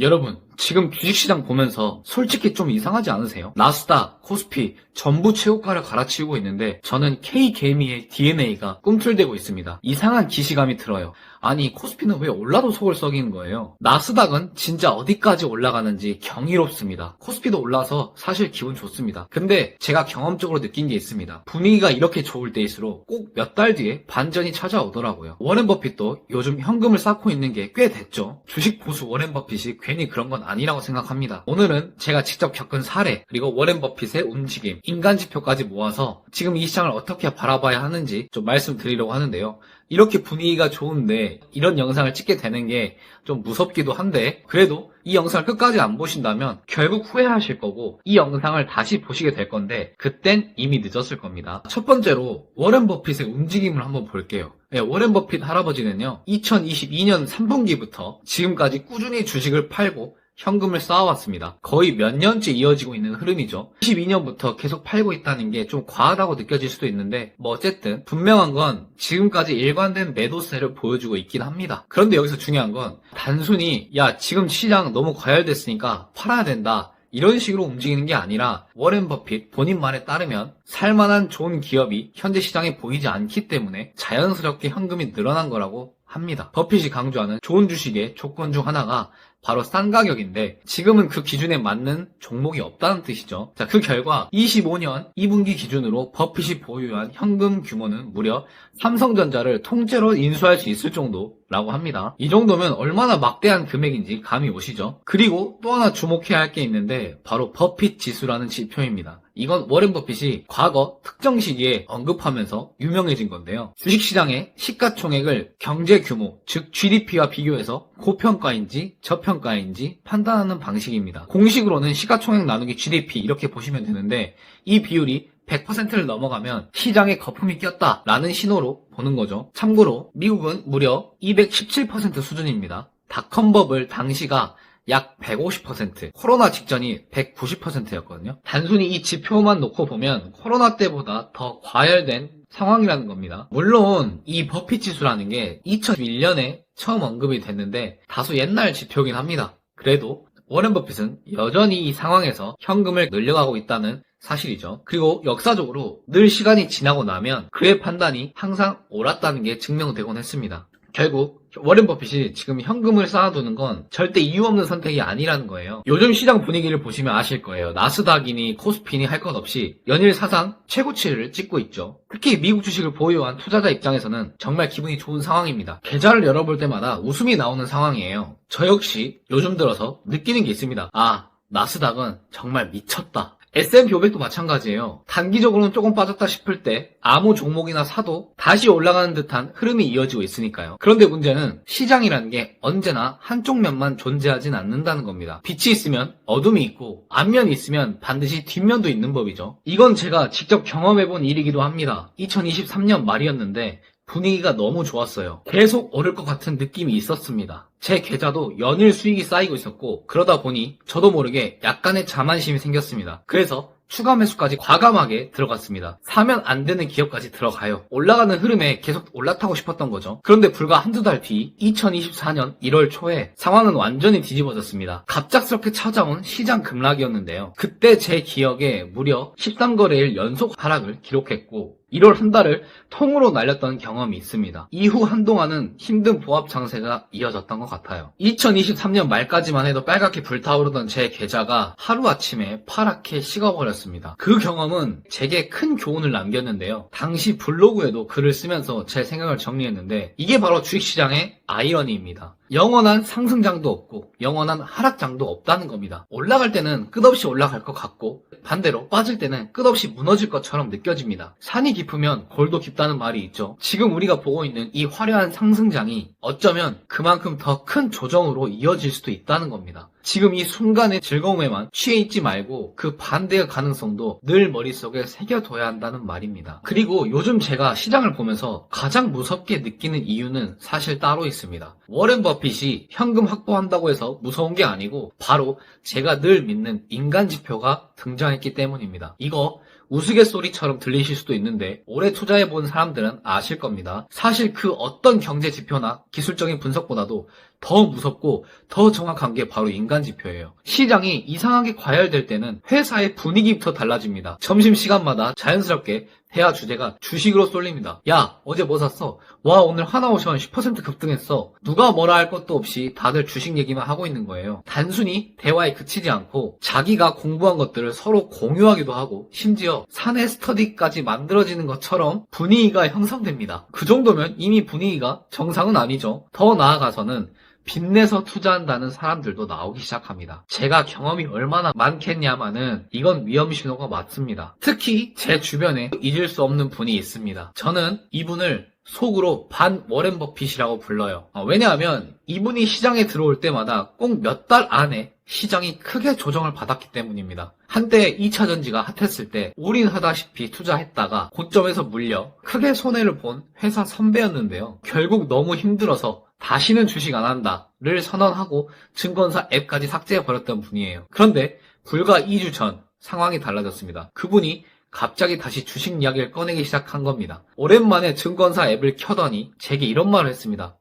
여러분, 지금 주식시장 보면서 솔직히 좀 이상하지 않으세요? 나스닥, 코스피 전부 최고가를 갈아치우고 있는데 저는 K개미의 DNA가 꿈틀대고 있습니다. 이상한 기시감이 들어요. 아니, 코스피는 왜 올라도 속을 썩이는 거예요? 나스닥은 진짜 어디까지 올라가는지 경이롭습니다. 코스피도 올라서 사실 기분 좋습니다. 근데 제가 경험적으로 느낀 게 있습니다. 분위기가 이렇게 좋을 때일수록 꼭 몇 달 뒤에 반전이 찾아오더라고요. 워렌 버핏도 요즘 현금을 쌓고 있는 게 꽤 됐죠. 주식 보수 워렌 버핏이 괜히 그런 건 아니라고 생각합니다. 오늘은 제가 직접 겪은 사례, 그리고 워렌 버핏의 움직임, 인간 지표까지 모아서 지금 이 시장을 어떻게 바라봐야 하는지 좀 말씀드리려고 하는데요. 이렇게 분위기가 좋은데 이런 영상을 찍게 되는 게 좀 무섭기도 한데, 그래도 이 영상을 끝까지 안 보신다면 결국 후회하실 거고 이 영상을 다시 보시게 될 건데 그땐 이미 늦었을 겁니다. 첫 번째로 워렌 버핏의 움직임을 한번 볼게요. 네, 워렌 버핏 할아버지는요, 2022년 3분기부터 지금까지 꾸준히 주식을 팔고 현금을 쌓아왔습니다. 거의 몇 년째 이어지고 있는 흐름이죠. 22년부터 계속 팔고 있다는 게 좀 과하다고 느껴질 수도 있는데 어쨌든 분명한 건 지금까지 일관된 매도세를 보여주고 있긴 합니다. 그런데 여기서 중요한 건 단순히 야 지금 시장 너무 과열됐으니까 팔아야 된다 이런 식으로 움직이는 게 아니라 워렌 버핏 본인 말에 따르면 살만한 좋은 기업이 현재 시장에 보이지 않기 때문에 자연스럽게 현금이 늘어난 거라고 합니다. 버핏이 강조하는 좋은 주식의 조건 중 하나가 바로 싼 가격인데 지금은 그 기준에 맞는 종목이 없다는 뜻이죠. 자, 그 결과 25년 2분기 기준으로 버핏이 보유한 현금 규모는 무려 삼성전자를 통째로 인수할 수 있을 정도라고 합니다. 이 정도면 얼마나 막대한 금액인지 감이 오시죠? 그리고 또 하나 주목해야 할 게 있는데 바로 버핏 지수라는 지표입니다. 이건 워렌 버핏이 과거 특정 시기에 언급하면서 유명해진 건데요. 주식시장의 시가총액을 경제 규모, 즉 GDP와 비교해서 고평가인지 저평가인지 판단하는 방식입니다. 공식으로는 시가총액 나누기 GDP 이렇게 보시면 되는데 이 비율이 100%를 넘어가면 시장에 거품이 꼈다라는 신호로 보는 거죠. 참고로 미국은 무려 217% 수준입니다. 닷컴버블 당시가 약 150%, 코로나 직전이 190%였거든요. 단순히 이 지표만 놓고 보면 코로나 때보다 더 과열된 상황이라는 겁니다. 물론 이 버핏 지수라는 게 2001년에 처음 언급이 됐는데 다소 옛날 지표긴 합니다. 그래도 워렌 버핏은 여전히 이 상황에서 현금을 늘려가고 있다는 사실이죠. 그리고 역사적으로 늘 시간이 지나고 나면 그의 판단이 항상 옳았다는 게 증명되곤 했습니다. 결국 워렌 버핏이 지금 현금을 쌓아두는 건 절대 이유 없는 선택이 아니라는 거예요. 요즘 시장 분위기를 보시면 아실 거예요. 나스닥이니 코스피니 할 것 없이 연일 사상 최고치를 찍고 있죠. 특히 미국 주식을 보유한 투자자 입장에서는 정말 기분이 좋은 상황입니다. 계좌를 열어볼 때마다 웃음이 나오는 상황이에요. 저 역시 요즘 들어서 느끼는 게 있습니다. 아, 나스닥은 정말 미쳤다. S&P 500도 마찬가지예요. 단기적으로는 조금 빠졌다 싶을 때 아무 종목이나 사도 다시 올라가는 듯한 흐름이 이어지고 있으니까요. 그런데 문제는 시장이라는 게 언제나 한쪽 면만 존재하진 않는다는 겁니다. 빛이 있으면 어둠이 있고 앞면이 있으면 반드시 뒷면도 있는 법이죠. 이건 제가 직접 경험해본 일이기도 합니다. 2023년 말이었는데 분위기가 너무 좋았어요. 계속 오를 것 같은 느낌이 있었습니다. 제 계좌도 연일 수익이 쌓이고 있었고 그러다 보니 저도 모르게 약간의 자만심이 생겼습니다. 그래서 추가 매수까지 과감하게 들어갔습니다. 사면 안 되는 기업까지 들어가요. 올라가는 흐름에 계속 올라타고 싶었던 거죠. 그런데 불과 한두 달 뒤 2024년 1월 초에 상황은 완전히 뒤집어졌습니다. 갑작스럽게 찾아온 시장 급락이었는데요. 그때 제 기억에 무려 13거래일 연속 하락을 기록했고 1월 한 달을 통으로 날렸던 경험이 있습니다. 이후 한동안은 힘든 보합 장세가 이어졌던 것 같아요. 2023년 말까지만 해도 빨갛게 불타오르던 제 계좌가 하루아침에 파랗게 식어버렸습니다. 그 경험은 제게 큰 교훈을 남겼는데요. 당시 블로그에도 글을 쓰면서 제 생각을 정리했는데 이게 바로 주식시장의 아이러니입니다. 영원한 상승장도 없고 영원한 하락장도 없다는 겁니다. 올라갈 때는 끝없이 올라갈 것 같고 반대로 빠질 때는 끝없이 무너질 것처럼 느껴집니다. 산이 깊으면 골도 깊다는 말이 있죠. 지금 우리가 보고 있는 이 화려한 상승장이 어쩌면 그만큼 더 큰 조정으로 이어질 수도 있다는 겁니다. 지금 이 순간의 즐거움에만 취해 있지 말고 그 반대의 가능성도 늘 머릿속에 새겨둬야 한다는 말입니다. 그리고 요즘 제가 시장을 보면서 가장 무섭게 느끼는 이유는 사실 따로 있습니다. 워렌 버핏이 현금 확보한다고 해서 무서운 게 아니고 바로 제가 늘 믿는 인간 지표가 등장했기 때문입니다. 이거 우스갯소리처럼 들리실 수도 있는데 오래 투자해본 사람들은 아실 겁니다. 사실 그 어떤 경제 지표나 기술적인 분석보다도 더 무섭고 더 정확한 게 바로 인간 지표예요. 시장이 이상하게 과열될 때는 회사의 분위기부터 달라집니다. 점심시간마다 자연스럽게 대화 주제가 주식으로 쏠립니다. 야, 어제 뭐 샀어? 와, 오늘 하나오션 10% 급등했어. 누가 뭐라 할 것도 없이 다들 주식 얘기만 하고 있는 거예요. 단순히 대화에 그치지 않고 자기가 공부한 것들을 서로 공유하기도 하고 심지어 사내 스터디까지 만들어지는 것처럼 분위기가 형성됩니다. 그 정도면 이미 분위기가 정상은 아니죠. 더 나아가서는 빚내서 투자한다는 사람들도 나오기 시작합니다. 제가 경험이 얼마나 많겠냐마는 이건 위험 신호가 맞습니다. 특히 제 주변에 잊을 수 없는 분이 있습니다. 저는 이분을 속으로 반 워렌 버핏이라고 불러요. 왜냐하면 이분이 시장에 들어올 때마다 꼭 몇 달 안에 시장이 크게 조정을 받았기 때문입니다. 한때 2차 전지가 핫했을 때 올인하다시피 투자했다가 고점에서 물려 크게 손해를 본 회사 선배였는데요. 결국 너무 힘들어서 다시는 주식 안 한다를 선언하고 증권사 앱까지 삭제해버렸던 분이에요. 그런데 불과 2주 전 상황이 달라졌습니다. 그분이 갑자기 다시 주식 이야기를 꺼내기 시작한 겁니다. 오랜만에 증권사 앱을 켜더니 제게 이런 말을 했습니다.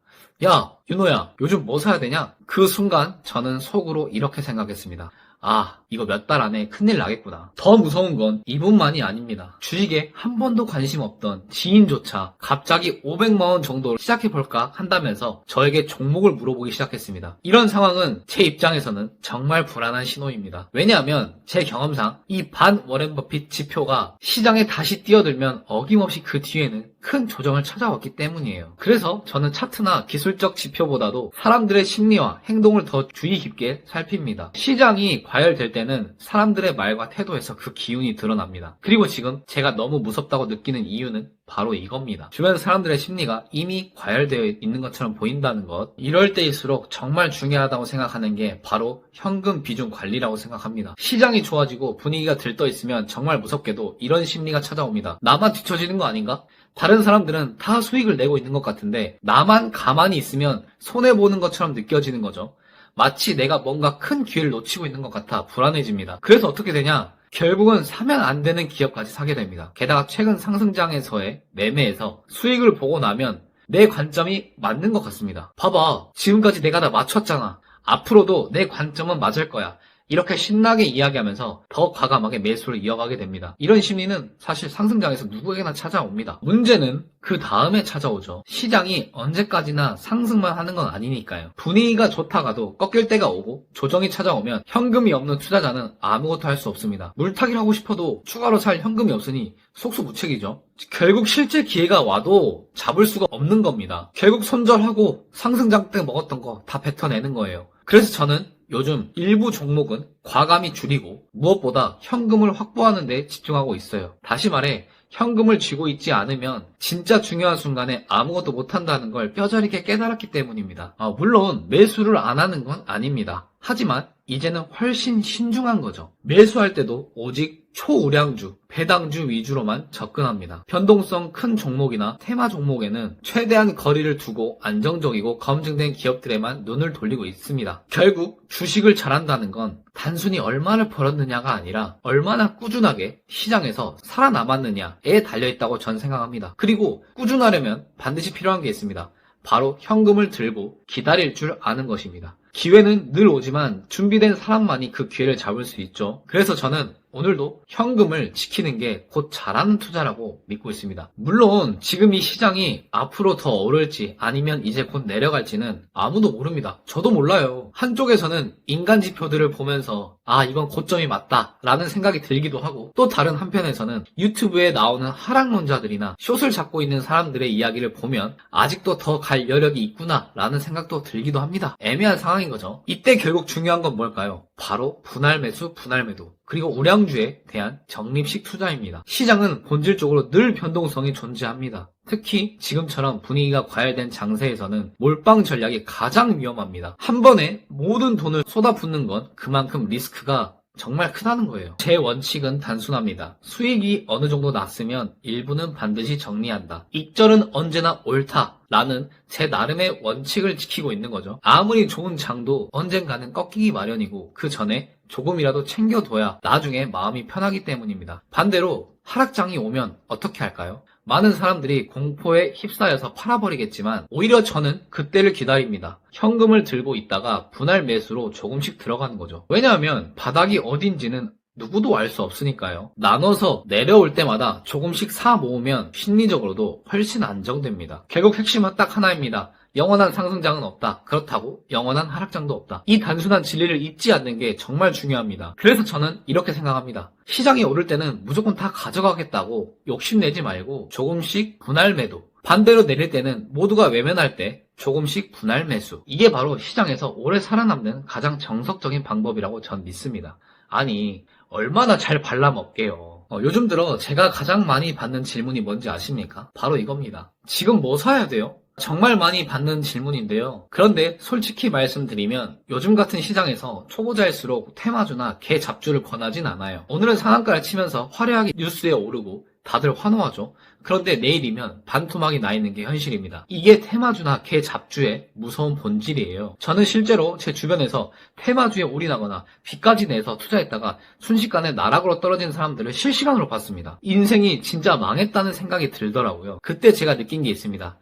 야, 윤호야, 요즘 뭐 사야 되냐? 그 순간 저는 속으로 이렇게 생각했습니다. 아, 이거 몇 달 안에 큰일 나겠구나. 더 무서운 건 이분만이 아닙니다. 주식에 한 번도 관심 없던 지인조차 갑자기 500만 원 정도로 시작해볼까 한다면서 저에게 종목을 물어보기 시작했습니다. 이런 상황은 제 입장에서는 정말 불안한 신호입니다. 왜냐하면 제 경험상 이 반 워렌 버핏 지표가 시장에 다시 뛰어들면 어김없이 그 뒤에는 큰 조정을 찾아왔기 때문이에요. 그래서 저는 차트나 기술적 지표보다도 사람들의 심리와 행동을 더 주의 깊게 살핍니다. 시장이 과열될 때는 사람들의 말과 태도에서 그 기운이 드러납니다. 그리고 지금 제가 너무 무섭다고 느끼는 이유는 바로 이겁니다. 주변 사람들의 심리가 이미 과열되어 있는 것처럼 보인다는 것. 이럴 때일수록 정말 중요하다고 생각하는 게 바로 현금 비중 관리라고 생각합니다. 시장이 좋아지고 분위기가 들떠 있으면 정말 무섭게도 이런 심리가 찾아옵니다. 나만 뒤처지는 거 아닌가? 다른 사람들은 다 수익을 내고 있는 것 같은데 나만 가만히 있으면 손해보는 것처럼 느껴지는 거죠. 마치 내가 뭔가 큰 기회를 놓치고 있는 것 같아 불안해집니다. 그래서 어떻게 되냐? 결국은 사면 안 되는 기업까지 사게 됩니다. 게다가 최근 상승장에서의 매매에서 수익을 보고 나면 내 관점이 맞는 것 같습니다. 봐봐, 지금까지 내가 다 맞췄잖아. 앞으로도 내 관점은 맞을 거야. 이렇게 신나게 이야기하면서 더 과감하게 매수를 이어가게 됩니다. 이런 심리는 사실 상승장에서 누구에게나 찾아옵니다. 문제는 그 다음에 찾아오죠. 시장이 언제까지나 상승만 하는 건 아니니까요. 분위기가 좋다가도 꺾일 때가 오고 조정이 찾아오면 현금이 없는 투자자는 아무것도 할 수 없습니다. 물타기를 하고 싶어도 추가로 살 현금이 없으니 속수무책이죠. 결국 실제 기회가 와도 잡을 수가 없는 겁니다. 결국 손절하고 상승장 때 먹었던 거 다 뱉어내는 거예요. 그래서 저는 요즘 일부 종목은 과감히 줄이고 무엇보다 현금을 확보하는 데 집중하고 있어요. 다시 말해 현금을 쥐고 있지 않으면 진짜 중요한 순간에 아무것도 못한다는 걸 뼈저리게 깨달았기 때문입니다. 물론 매수를 안 하는 건 아닙니다. 하지만 이제는 훨씬 신중한 거죠. 매수할 때도 오직 초우량주, 배당주 위주로만 접근합니다. 변동성 큰 종목이나 테마 종목에는 최대한 거리를 두고 안정적이고 검증된 기업들에만 눈을 돌리고 있습니다. 결국 주식을 잘한다는 건 단순히 얼마를 벌었느냐가 아니라 얼마나 꾸준하게 시장에서 살아남았느냐에 달려있다고 전 생각합니다. 그리고 꾸준하려면 반드시 필요한 게 있습니다. 바로 현금을 들고 기다릴 줄 아는 것입니다. 기회는 늘 오지만 준비된 사람만이 그 기회를 잡을 수 있죠. 그래서 저는 오늘도 현금을 지키는 게 곧 잘하는 투자라고 믿고 있습니다. 물론 지금 이 시장이 앞으로 더 오를지 아니면 이제 곧 내려갈지는 아무도 모릅니다. 저도 몰라요. 한쪽에서는 인간 지표들을 보면서 이건 고점이 맞다 라는 생각이 들기도 하고, 또 다른 한편에서는 유튜브에 나오는 하락론자들이나 숏을 잡고 있는 사람들의 이야기를 보면 아직도 더 갈 여력이 있구나 라는 생각도 들기도 합니다. 애매한 상황인 거죠. 이때 결국 중요한 건 뭘까요? 바로 분할 매수, 분할 매도, 그리고 우량주에 대한 적립식 투자입니다. 시장은 본질적으로 늘 변동성이 존재합니다. 특히 지금처럼 분위기가 과열된 장세에서는 몰빵 전략이 가장 위험합니다. 한 번에 모든 돈을 쏟아붓는 건 그만큼 리스크가 정말 크다는 거예요. 제 원칙은 단순합니다. 수익이 어느 정도 났으면 일부는 반드시 정리한다. 익절은 언제나 옳다 라는 제 나름의 원칙을 지키고 있는 거죠. 아무리 좋은 장도 언젠가는 꺾이기 마련이고 그 전에 조금이라도 챙겨둬야 나중에 마음이 편하기 때문입니다. 반대로 하락장이 오면 어떻게 할까요? 많은 사람들이 공포에 휩싸여서 팔아버리겠지만 오히려 저는 그때를 기다립니다. 현금을 들고 있다가 분할 매수로 조금씩 들어가는 거죠. 왜냐하면 바닥이 어딘지는 누구도 알 수 없으니까요. 나눠서 내려올 때마다 조금씩 사 모으면 심리적으로도 훨씬 안정됩니다. 결국 핵심은 딱 하나입니다. 영원한 상승장은 없다. 그렇다고 영원한 하락장도 없다. 이 단순한 진리를 잊지 않는 게 정말 중요합니다. 그래서 저는 이렇게 생각합니다. 시장이 오를 때는 무조건 다 가져가겠다고 욕심내지 말고 조금씩 분할 매도. 반대로 내릴 때는 모두가 외면할 때 조금씩 분할 매수. 이게 바로 시장에서 오래 살아남는 가장 정석적인 방법이라고 전 믿습니다. 아니, 얼마나 잘 발라먹게요. 요즘 들어 제가 가장 많이 받는 질문이 뭔지 아십니까? 바로 이겁니다. 지금 뭐 사야 돼요? 정말 많이 받는 질문인데요. 그런데 솔직히 말씀드리면 요즘 같은 시장에서 초보자일수록 테마주나 개 잡주를 권하진 않아요. 오늘은 상한가를 치면서 화려하게 뉴스에 오르고 다들 환호하죠. 그런데 내일이면 반토막이 나 있는 게 현실입니다. 이게 테마주나 개 잡주의 무서운 본질이에요. 저는 실제로 제 주변에서 테마주에 올인하거나 빚까지 내서 투자했다가 순식간에 나락으로 떨어진 사람들을 실시간으로 봤습니다. 인생이 진짜 망했다는 생각이 들더라고요. 그때 제가 느낀 게 있습니다.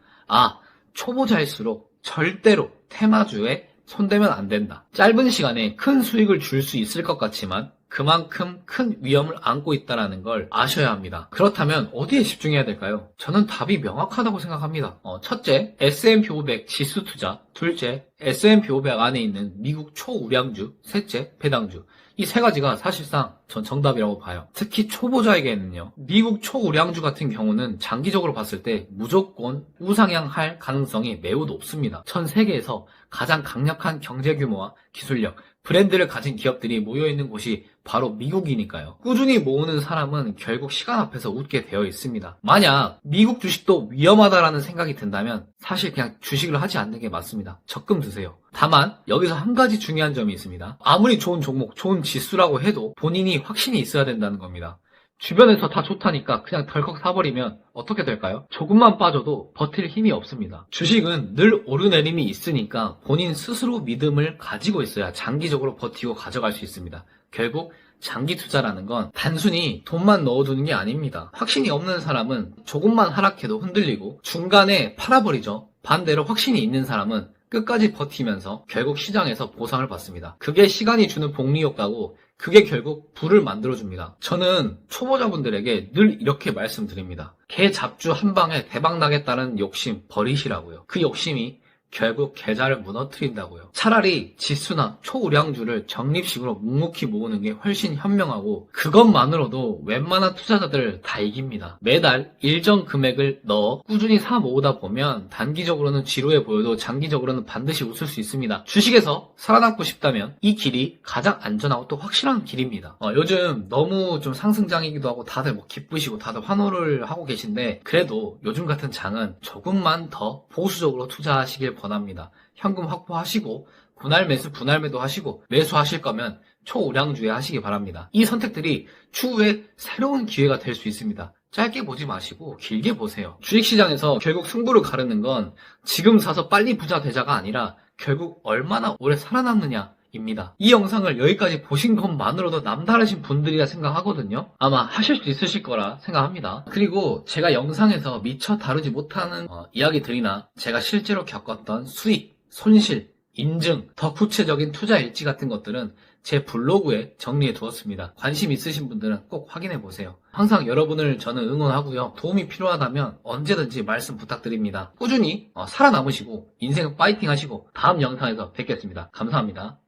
초보자일수록 절대로 테마주에 손대면 안 된다. 짧은 시간에 큰 수익을 줄 수 있을 것 같지만 그만큼 큰 위험을 안고 있다는 걸 아셔야 합니다. 그렇다면 어디에 집중해야 될까요? 저는 답이 명확하다고 생각합니다. 첫째, S&P 500 지수 투자. 둘째, S&P 500 안에 있는 미국 초우량주. 셋째, 배당주. 이 세 가지가 사실상 전 정답이라고 봐요. 특히 초보자에게는요. 미국 초우량주 같은 경우는 장기적으로 봤을 때 무조건 우상향할 가능성이 매우 높습니다. 전 세계에서 가장 강력한 경제 규모와 기술력, 브랜드를 가진 기업들이 모여있는 곳이 바로 미국이니까요. 꾸준히 모으는 사람은 결국 시간 앞에서 웃게 되어 있습니다. 만약 미국 주식도 위험하다라는 생각이 든다면 사실 그냥 주식을 하지 않는 게 맞습니다. 적금 드세요. 다만 여기서 한 가지 중요한 점이 있습니다. 아무리 좋은 종목, 좋은 지수라고 해도 본인이 확신이 있어야 된다는 겁니다. 주변에서 다 좋다니까 그냥 덜컥 사버리면 어떻게 될까요? 조금만 빠져도 버틸 힘이 없습니다. 주식은 늘 오르내림이 있으니까 본인 스스로 믿음을 가지고 있어야 장기적으로 버티고 가져갈 수 있습니다. 결국 장기 투자라는 건 단순히 돈만 넣어두는 게 아닙니다. 확신이 없는 사람은 조금만 하락해도 흔들리고 중간에 팔아버리죠. 반대로 확신이 있는 사람은 끝까지 버티면서 결국 시장에서 보상을 받습니다. 그게 시간이 주는 복리 효과고 그게 결국 부를 만들어줍니다. 저는 초보자분들에게 늘 이렇게 말씀드립니다. 개 잡주 한 방에 대박 나겠다는 욕심 버리시라고요. 그 욕심이 결국 계좌를 무너뜨린다고요. 차라리 지수나 초우량주를 적립식으로 묵묵히 모으는 게 훨씬 현명하고 그것만으로도 웬만한 투자자들 다 이깁니다. 매달 일정 금액을 넣어 꾸준히 사 모으다 보면 단기적으로는 지루해 보여도 장기적으로는 반드시 웃을 수 있습니다. 주식에서 살아남고 싶다면 이 길이 가장 안전하고 또 확실한 길입니다. 요즘 너무 좀 상승장이기도 하고 다들 뭐 기쁘시고 다들 환호를 하고 계신데 그래도 요즘 같은 장은 조금만 더 보수적으로 투자하시길 권합니다. 현금 확보하시고 분할 매수, 분할 매도 하시고 매수하실 거면 초우량주에 하시기 바랍니다. 이 선택들이 추후에 새로운 기회가 될 수 있습니다. 짧게 보지 마시고 길게 보세요. 주식시장에서 결국 승부를 가르는 건 지금 사서 빨리 부자 되자가 아니라 결국 얼마나 오래 살아남느냐 입니다. 이 영상을 여기까지 보신 것만으로도 남다르신 분들이라 생각하거든요. 아마 하실 수 있으실 거라 생각합니다. 그리고 제가 영상에서 미처 다루지 못하는 이야기들이나 제가 실제로 겪었던 수익, 손실, 인증, 더 구체적인 투자 일지 같은 것들은 제 블로그에 정리해 두었습니다. 관심 있으신 분들은 꼭 확인해 보세요. 항상 여러분을 저는 응원하고요. 도움이 필요하다면 언제든지 말씀 부탁드립니다. 꾸준히 살아남으시고 인생 파이팅 하시고 다음 영상에서 뵙겠습니다. 감사합니다.